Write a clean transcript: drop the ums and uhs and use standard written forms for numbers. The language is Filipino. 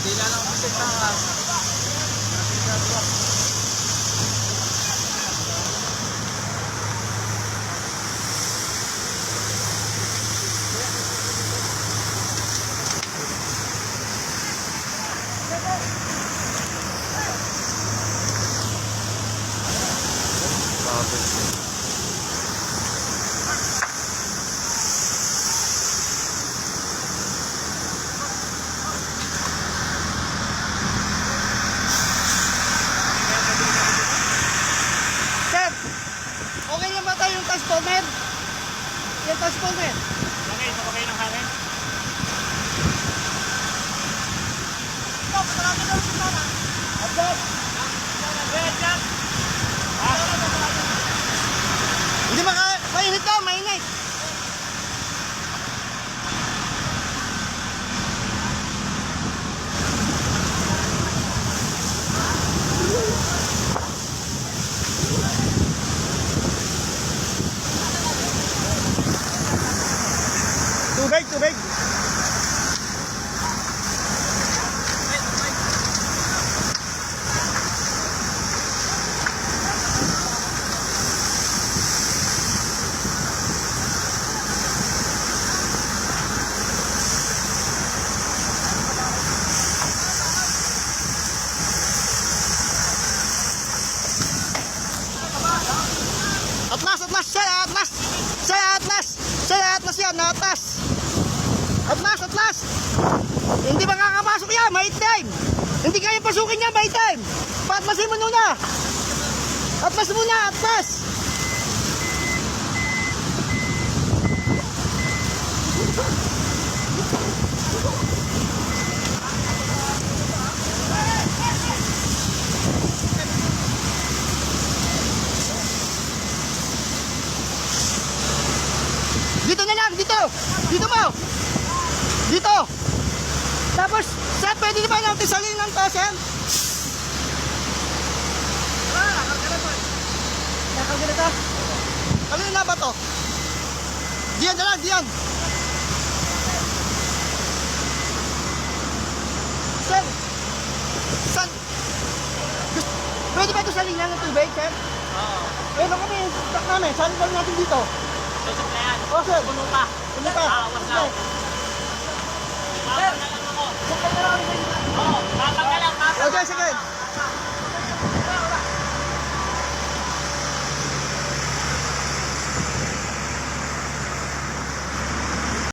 Hindi na lang ako sa transformer? Yung transformer? Lagay, mapagay ng hangin. Ito, patalaki daw sa sana. Adjust! Adjust! Hindi mainit daw, mainit. Tubig. Atlas yan, atlas. Atlas. Hindi makakapasok yan, may time. Hindi kaya pasukin niya, may time. Patmasin mo muna. Atlas muna, atlas. Dito na lang, dito. Dito mo. Dito. Tapos, sir, pwede na ba natin salin ng to, sir? Nakagana to. Alin na ba to? Diyan na lang, diyan. Sir, saan? Pwede ba ito salin ng tubig, sir? Oo. Pwede kami, stock namin. Salin kami natin dito. Susok na yan. O, sir. Puno pa. Awas na. Sir, na lang ako. Sakay na lang kami sa inyo. Oo, tatang na lang. Okay, sige.